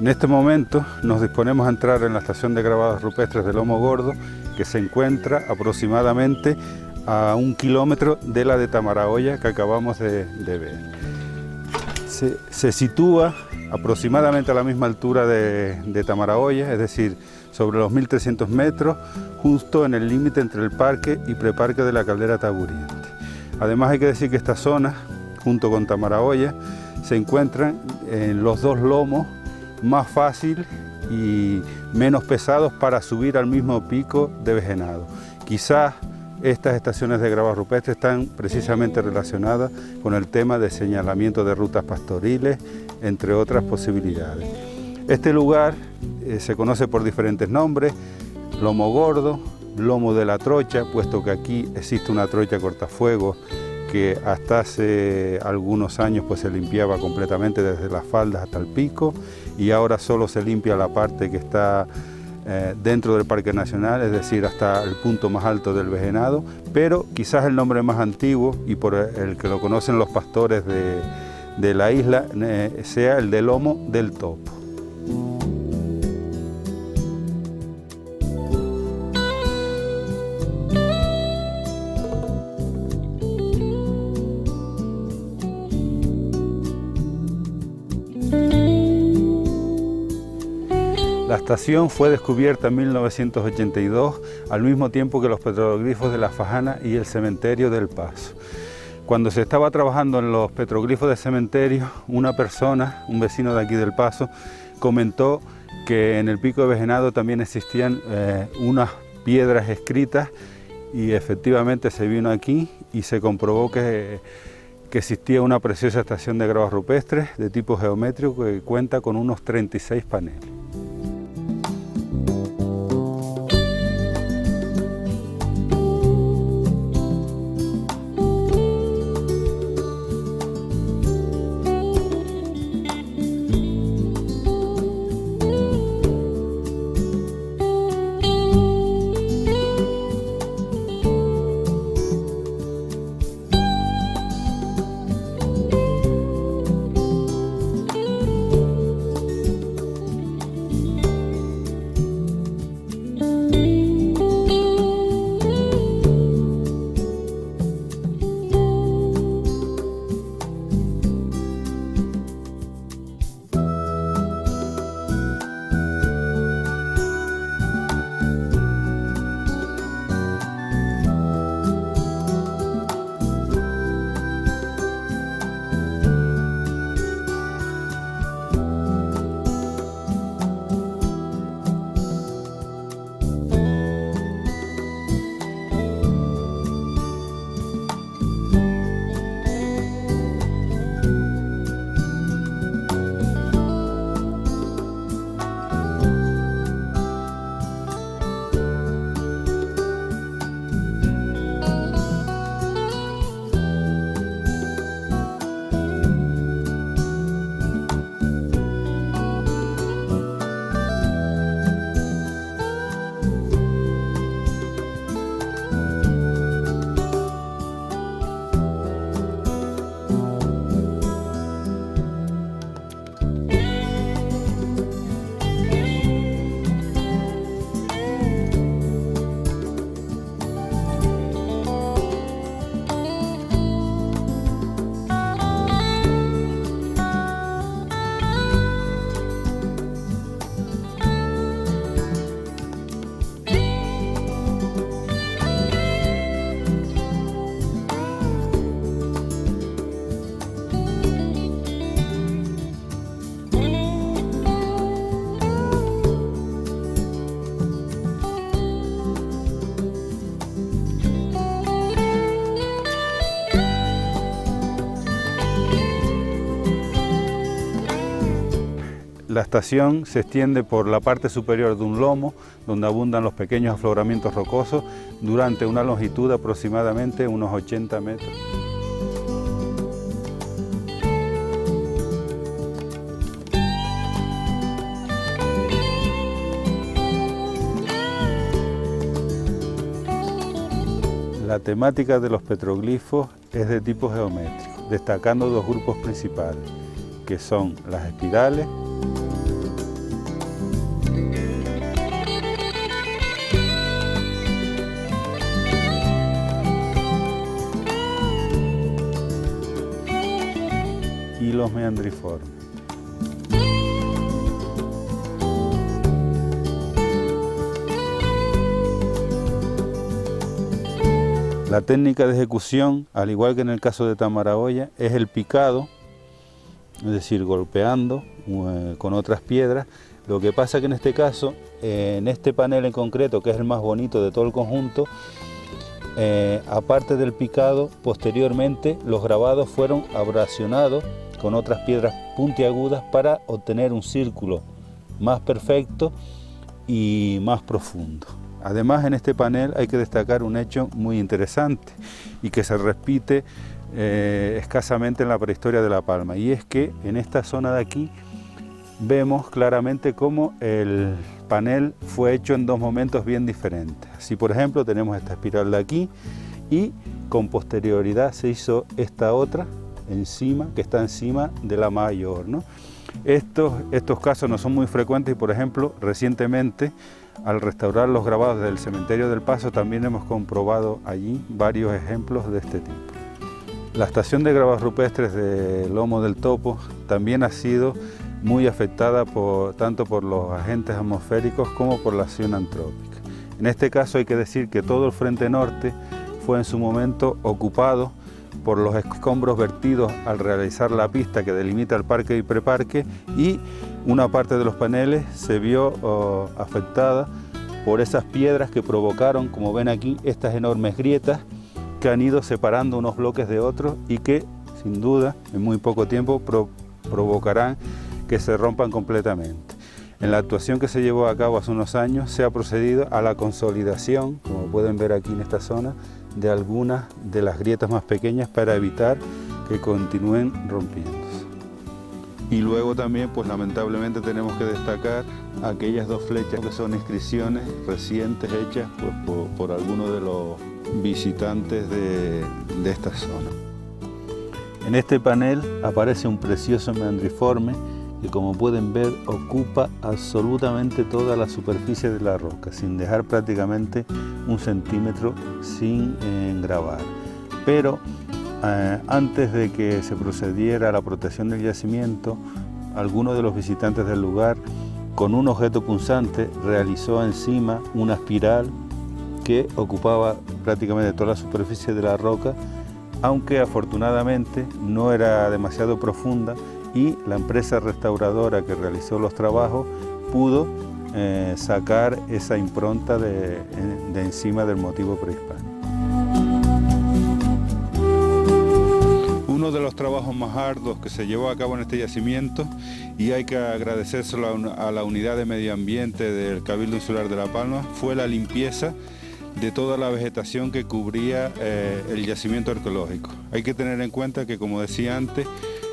En este momento nos disponemos a entrar en la estación de grabados rupestres de Lomo Gordo, que se encuentra aproximadamente a 1 kilómetro de la de Tamarahoya que acabamos de ver. Se sitúa aproximadamente a la misma altura de Tamarahoya, es decir, sobre los 1300 metros, justo en el límite entre el parque y preparque de la Caldera Taburiente. Además hay que decir que esta zona, junto con Tamarahoya, se encuentran en los dos lomos más fácil y menos pesados para subir al mismo pico de Vejenado. Quizás estas estaciones de grabados rupestres están precisamente relacionadas con el tema de señalamiento de rutas pastoriles, entre otras posibilidades. Este lugar se conoce por diferentes nombres: Lomo Gordo, Lomo de la Trocha, puesto que aquí existe una trocha cortafuegos que hasta hace algunos años pues se limpiaba completamente desde las faldas hasta el pico, y ahora solo se limpia la parte que está dentro del Parque Nacional, es decir, hasta el punto más alto del Vejenado, pero quizás el nombre más antiguo y por el que lo conocen los pastores de la isla sea el de Lomo del Topo. La estación fue descubierta en 1982, al mismo tiempo que los petroglifos de La Fajana y el cementerio del Paso. Cuando se estaba trabajando en los petroglifos de cementerio, una persona, un vecino de aquí del Paso, comentó que en el pico de Vejenado también existían unas piedras escritas, y efectivamente se vino aquí y se comprobó que existía una preciosa estación de grabados rupestres de tipo geométrico que cuenta con unos 36 paneles. La estación se extiende por la parte superior de un lomo, donde abundan los pequeños afloramientos rocosos, durante una longitud de aproximadamente unos 80 metros. La temática de los petroglifos es de tipo geométrico, destacando dos grupos principales, que son las espirales los meandriformes. La técnica de ejecución, al igual que en el caso de Tamarahoya, es el picado, es decir, golpeando con otras piedras. Lo que pasa que en este caso, en este panel en concreto, que es el más bonito de todo el conjunto, aparte del picado, posteriormente los grabados fueron abrasionados con otras piedras puntiagudas para obtener un círculo más perfecto y más profundo. Además, en este panel hay que destacar un hecho muy interesante y que se repite escasamente en la prehistoria de La Palma, y es que en esta zona de aquí vemos claramente cómo el panel fue hecho en dos momentos bien diferentes. Así, por ejemplo, tenemos esta espiral de aquí y con posterioridad se hizo esta otra encima, que está encima de la mayor, ¿no? Estos casos no son muy frecuentes y, por ejemplo, recientemente, al restaurar los grabados del cementerio del Paso, también hemos comprobado allí varios ejemplos de este tipo. La estación de grabados rupestres de Lomo del Topo también ha sido muy afectada tanto por los agentes atmosféricos como por la acción antrópica. En este caso hay que decir que todo el frente norte fue en su momento ocupado por los escombros vertidos al realizar la pista que delimita el parque y preparque, y una parte de los paneles se vio afectada por esas piedras que provocaron, como ven aquí, estas enormes grietas que han ido separando unos bloques de otros y que, sin duda, en muy poco tiempo provocarán que se rompan completamente. En la actuación que se llevó a cabo hace unos años se ha procedido a la consolidación, como pueden ver aquí en esta zona, de algunas de las grietas más pequeñas para evitar que continúen rompiéndose. Y luego también, pues lamentablemente tenemos que destacar aquellas dos flechas que son inscripciones recientes hechas pues, por algunos de los visitantes de esta zona. En este panel aparece un precioso meandriforme que, como pueden ver, ocupa absolutamente toda la superficie de la roca, sin dejar prácticamente un centímetro sin grabar. Pero antes de que se procediera a la protección del yacimiento, alguno de los visitantes del lugar, con un objeto punzante, realizó encima una espiral que ocupaba prácticamente toda la superficie de la roca, aunque afortunadamente no era demasiado profunda, y la empresa restauradora que realizó los trabajos pudo sacar esa impronta de encima del motivo prehispánico. Uno de los trabajos más arduos que se llevó a cabo en este yacimiento, y hay que agradecérselo a la Unidad de Medio Ambiente del Cabildo Insular de La Palma, fue la limpieza de toda la vegetación que cubría el yacimiento arqueológico. Hay que tener en cuenta que, como decía antes,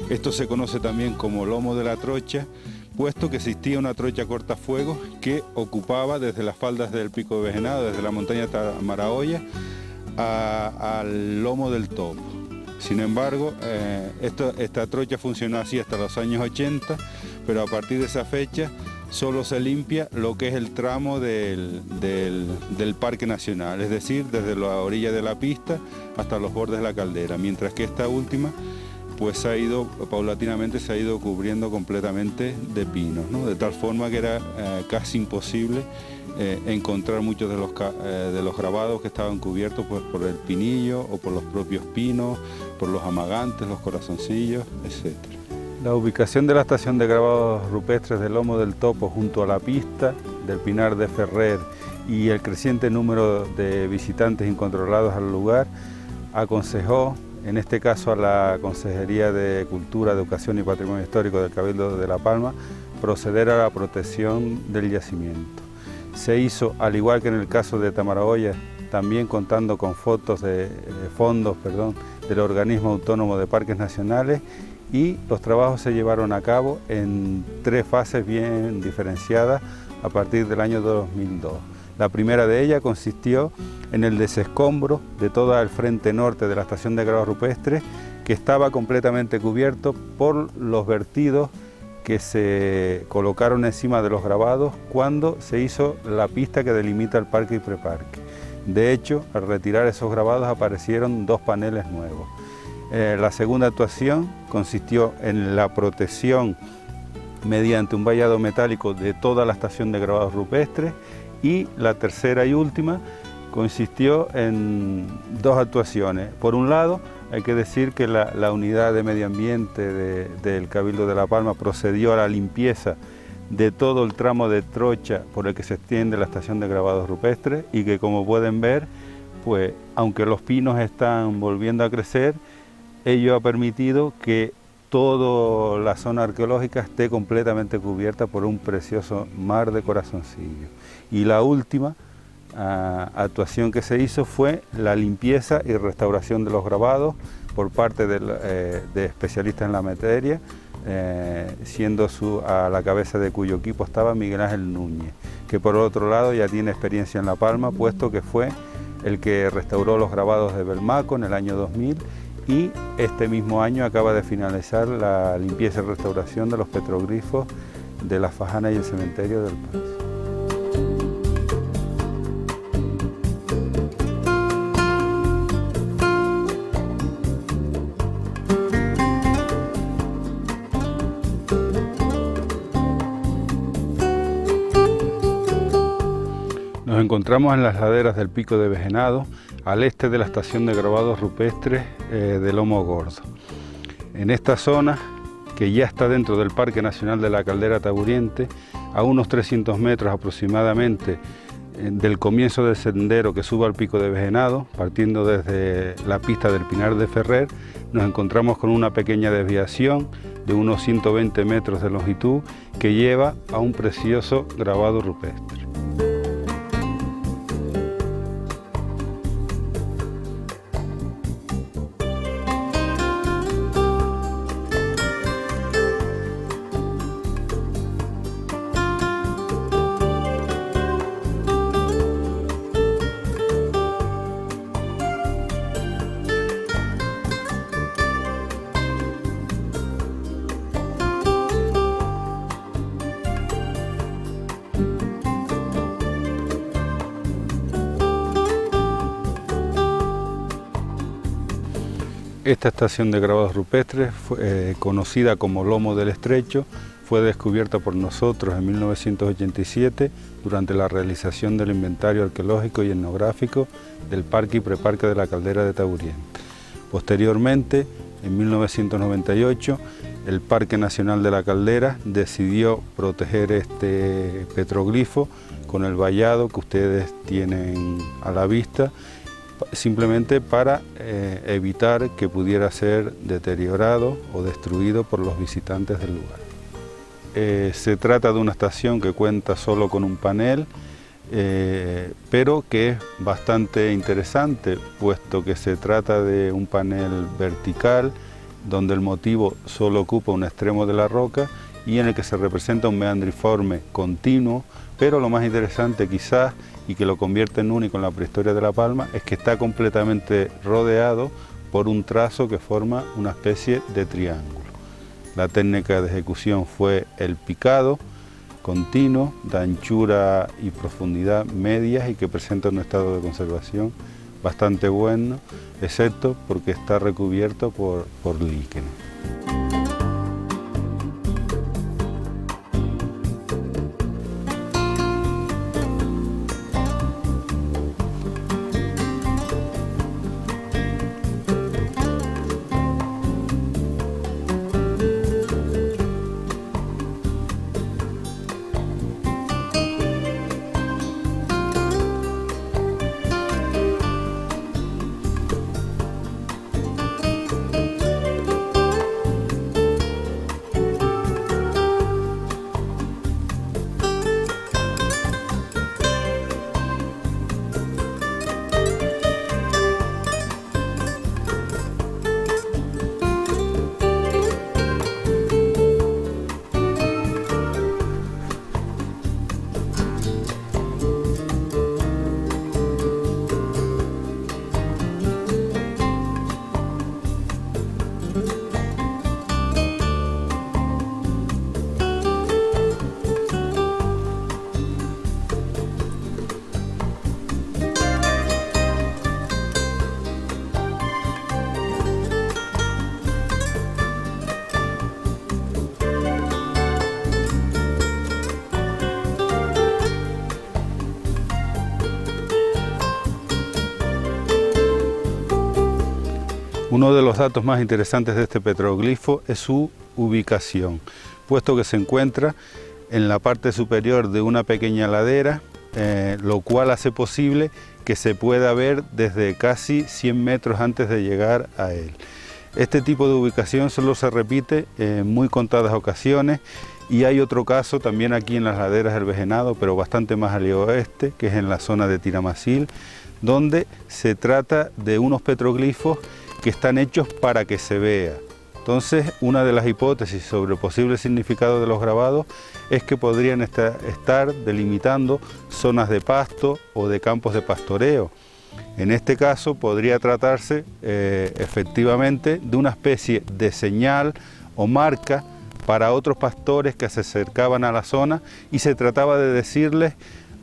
esto se conoce también como Lomo de la Trocha, puesto que existía una trocha cortafuegos que ocupaba desde las faldas del Pico de Vejenado, desde la montaña Tamarahoya, al Lomo del Topo. Sin embargo, esta trocha funcionó así hasta los años 80, pero a partir de esa fecha solo se limpia lo que es el tramo del Parque Nacional, es decir, desde la orilla de la pista hasta los bordes de la caldera, mientras que esta última pues paulatinamente se ha ido cubriendo completamente de pinos, ¿no? De tal forma que era casi imposible encontrar muchos de los grabados que estaban cubiertos pues, por el pinillo o por los propios pinos, por los amagantes, los corazoncillos, etc. La ubicación de la estación de grabados rupestres del Lomo del Topo junto a la pista del Pinar de Ferrer y el creciente número de visitantes incontrolados al lugar aconsejó, en este caso a la Consejería de Cultura, Educación y Patrimonio Histórico del Cabildo de La Palma, proceder a la protección del yacimiento. Se hizo, al igual que en el caso de Tamarahoya, también contando con fondos del Organismo Autónomo de Parques Nacionales, y los trabajos se llevaron a cabo en 3 fases bien diferenciadas a partir del año 2002. La primera de ellas consistió en el desescombro de todo el frente norte de la estación de grabados rupestres, que estaba completamente cubierto por los vertidos que se colocaron encima de los grabados cuando se hizo la pista que delimita el parque y preparque. De hecho, al retirar esos grabados aparecieron 2 paneles nuevos. La segunda actuación consistió en la protección mediante un vallado metálico de toda la estación de grabados rupestres, y la tercera y última consistió en dos actuaciones. Por un lado, hay que decir que la unidad de medio ambiente del Cabildo de La Palma procedió a la limpieza de todo el tramo de trocha por el que se extiende la estación de grabados rupestres, y que, como pueden ver, pues aunque los pinos están volviendo a crecer, ello ha permitido que toda la zona arqueológica esté completamente cubierta por un precioso mar de corazoncillos. Y la última actuación que se hizo fue la limpieza y restauración de los grabados por parte de especialistas en la materia, siendo a la cabeza de cuyo equipo estaba Miguel Ángel Núñez, que por otro lado ya tiene experiencia en La Palma, puesto que fue el que restauró los grabados de Belmaco en el año 2000, y este mismo año acaba de finalizar la limpieza y restauración de los petroglifos de la Fajana y el cementerio del País. Nos encontramos en las laderas del Pico de Vejenado, al este de la estación de grabados rupestres de Lomo Gordo. En esta zona, que ya está dentro del Parque Nacional de la Caldera Taburiente, a unos 300 metros aproximadamente del comienzo del sendero que sube al Pico de Vejenado, partiendo desde la pista del Pinar de Ferrer, nos encontramos con una pequeña desviación de unos 120 metros de longitud que lleva a un precioso grabado rupestre. Esta estación de grabados rupestres, conocida como Lomo del Estrecho, fue descubierta por nosotros en 1987 durante la realización del inventario arqueológico y etnográfico del Parque y Preparque de la Caldera de Taburiente. Posteriormente, en 1998, el Parque Nacional de la Caldera decidió proteger este petroglifo con el vallado que ustedes tienen a la vista, simplemente para evitar que pudiera ser deteriorado o destruido por los visitantes del lugar. Se trata de una estación que cuenta solo con un panel, pero que es bastante interesante, puesto que se trata de un panel vertical, donde el motivo solo ocupa un extremo de la roca y en el que se representa un meandriforme continuo, pero lo más interesante quizás, y que lo convierte en único en la prehistoria de La Palma, es que está completamente rodeado por un trazo que forma una especie de triángulo. La técnica de ejecución fue el picado continuo, de anchura y profundidad medias, y que presenta un estado de conservación bastante bueno, excepto porque está recubierto por líquenes. Uno de los datos más interesantes de este petroglifo es su ubicación, puesto que se encuentra en la parte superior de una pequeña ladera, lo cual hace posible que se pueda ver desde casi 100 metros antes de llegar a él. Este tipo de ubicación solo se repite en muy contadas ocasiones, y hay otro caso también aquí en las laderas del Vejenado, pero bastante más al oeste, que es en la zona de Tiramacil, donde se trata de unos petroglifos que están hechos para que se vea. Entonces, una de las hipótesis sobre el posible significado de los grabados es que podrían estar delimitando zonas de pasto o de campos de pastoreo. En este caso podría tratarse efectivamente de una especie de señal o marca para otros pastores que se acercaban a la zona, y se trataba de decirles: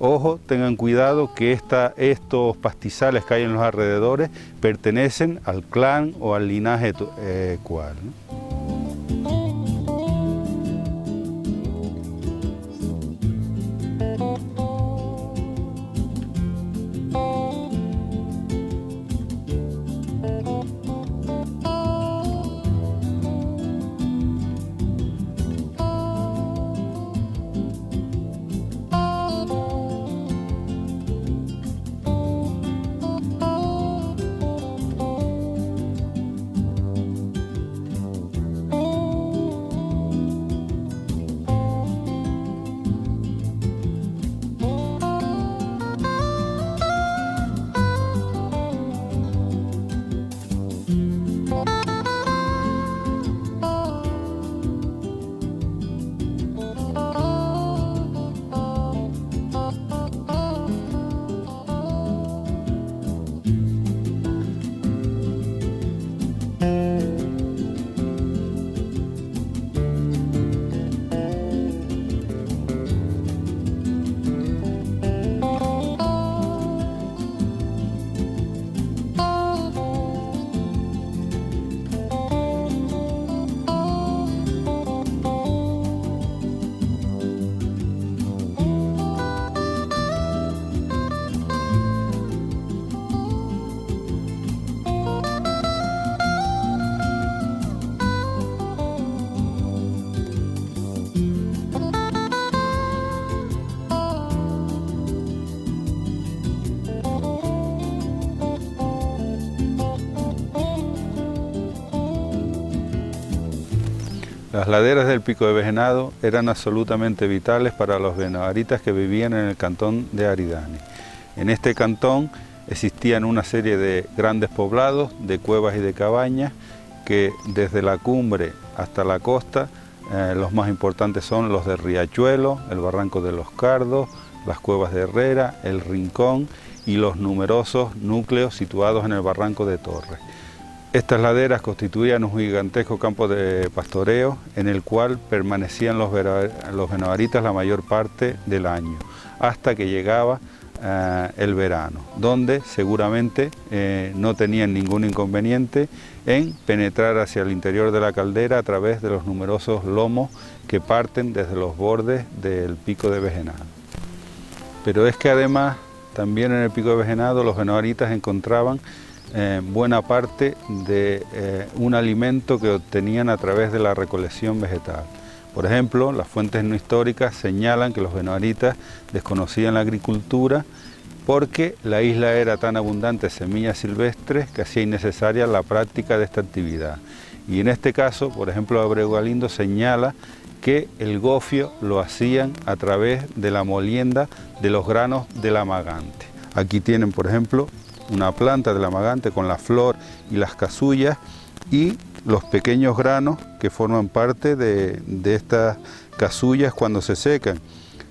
ojo, tengan cuidado que estos pastizales que hay en los alrededores pertenecen al clan o al linaje cual, ¿no? Las laderas del Pico de Vejenado eran absolutamente vitales para los benavaritas que vivían en el cantón de Aridane. En este cantón existían una serie de grandes poblados, de cuevas y de cabañas, que desde la cumbre hasta la costa, los más importantes son los de Riachuelo, el Barranco de los Cardos, las cuevas de Herrera, el Rincón y los numerosos núcleos situados en el Barranco de Torres. Estas laderas constituían un gigantesco campo de pastoreo en el cual permanecían los benavaritas la mayor parte del año, hasta que llegaba el verano, donde seguramente no tenían ningún inconveniente en penetrar hacia el interior de la caldera a través de los numerosos lomos que parten desde los bordes del Pico de Vejenado. Pero es que además, también en el Pico de Vejenado, los benavaritas encontraban buena parte de un alimento que obtenían a través de la recolección vegetal. Por ejemplo, las fuentes no históricas señalan que los benavaritas desconocían la agricultura porque la isla era tan abundante de semillas silvestres que hacía innecesaria la práctica de esta actividad. Y en este caso, por ejemplo, Abreu Galindo señala que el gofio lo hacían a través de la molienda de los granos de la magante. Aquí tienen, por ejemplo, una planta de la magante con la flor y las casullas y los pequeños granos que forman parte de estas casullas cuando se secan.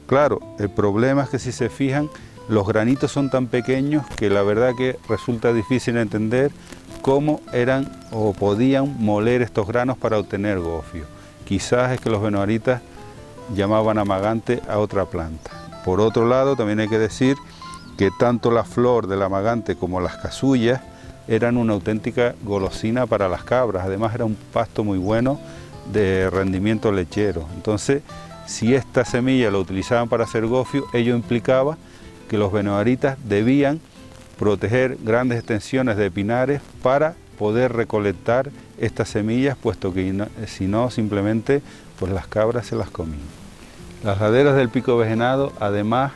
Claro, el problema es que si se fijan, los granitos son tan pequeños que la verdad que resulta difícil entender cómo eran o podían moler estos granos para obtener gofio. Quizás es que los benavaritas llamaban a magante a otra planta. Por otro lado, también hay que decir que tanto la flor de la magante como las casullas eran una auténtica golosina para las cabras. Además era un pasto muy bueno de rendimiento lechero. Entonces, si esta semilla la utilizaban para hacer gofio, ello implicaba que los benavaritas debían proteger grandes extensiones de pinares para poder recolectar estas semillas, puesto que si no, simplemente pues las cabras se las comían. Las laderas del Pico Vejenado, además,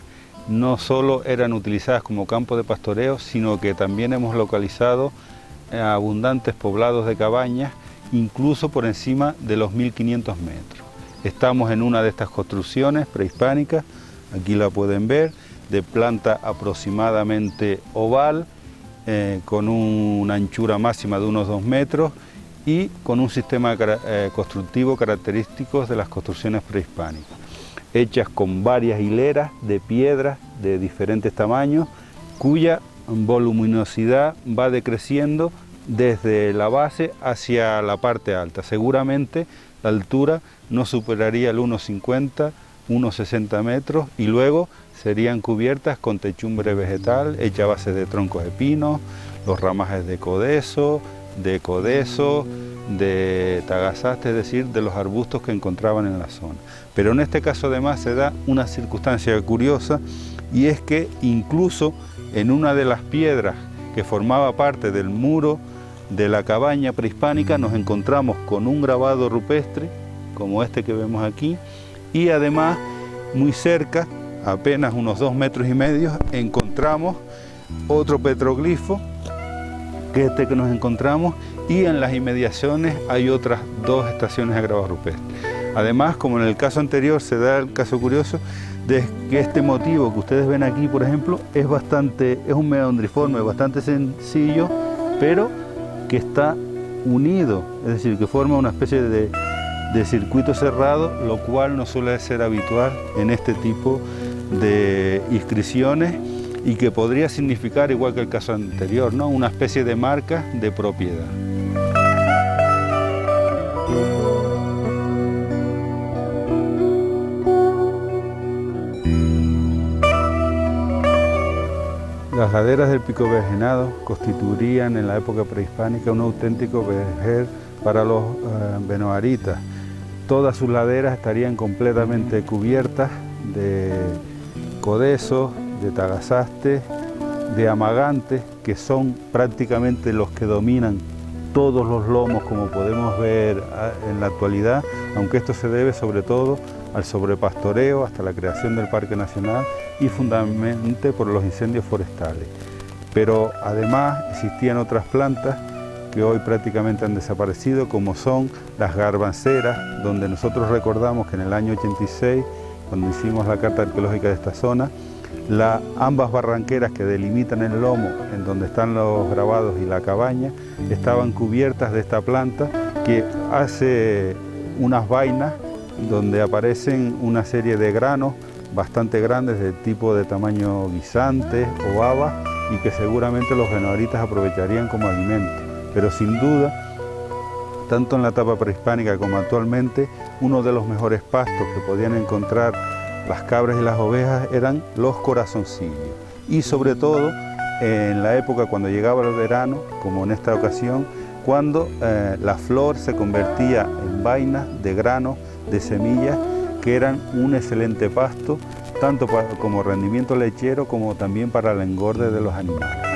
no solo eran utilizadas como campo de pastoreo, sino que también hemos localizado abundantes poblados de cabañas, incluso por encima de los 1500 metros. Estamos en una de estas construcciones prehispánicas, aquí la pueden ver, de planta aproximadamente oval, con una anchura máxima de unos 2 metros y con un sistema constructivo característico de las construcciones prehispánicas, hechas con varias hileras de piedras de diferentes tamaños, cuya voluminosidad va decreciendo desde la base hacia la parte alta. Seguramente la altura no superaría el 1,50, 1,60 metros, y luego serían cubiertas con techumbre vegetal hecha a base de troncos de pino, los ramajes de codeso, de tagasaste, es decir, de los arbustos que encontraban en la zona. Pero en este caso además se da una circunstancia curiosa, y es que incluso en una de las piedras que formaba parte del muro de la cabaña prehispánica nos encontramos con un grabado rupestre, como este que vemos aquí, y además muy cerca, apenas unos 2,5 metros, encontramos otro petroglifo, que es este que nos encontramos, y en las inmediaciones hay otras 2 estaciones de grabados rupestres. Además, como en el caso anterior, se da el caso curioso de que este motivo que ustedes ven aquí, por ejemplo, es un meandriforme bastante sencillo, pero que está unido, es decir, que forma una especie de circuito cerrado, lo cual no suele ser habitual en este tipo de inscripciones, y que podría significar, igual que el caso anterior, ¿no?, una especie de marca de propiedad. Las laderas del Pico Vejenado constituirían en la época prehispánica un auténtico vergel para los benoaritas. Todas sus laderas estarían completamente cubiertas de codesos, de tagasastes, de amagantes, que son prácticamente los que dominan todos los lomos, como podemos ver en la actualidad, aunque esto se debe sobre todo al sobrepastoreo hasta la creación del Parque Nacional y fundamentalmente por los incendios forestales. Pero además existían otras plantas que hoy prácticamente han desaparecido, como son las garbanceras, donde nosotros recordamos que en el año 86, cuando hicimos la carta arqueológica de esta zona, ambas barranqueras que delimitan el lomo, en donde están los grabados y la cabaña, estaban cubiertas de esta planta que hace unas vainas donde aparecen una serie de granos bastante grandes, de tipo de tamaño guisante o haba, y que seguramente los benoaritas aprovecharían como alimento. Pero sin duda, tanto en la etapa prehispánica como actualmente, uno de los mejores pastos que podían encontrar las cabras y las ovejas eran los corazoncillos. Y sobre todo en la época cuando llegaba el verano, como en esta ocasión, cuando la flor se convertía en vainas de granos, de semillas, que eran un excelente pasto, tanto como rendimiento lechero como también para el engorde de los animales.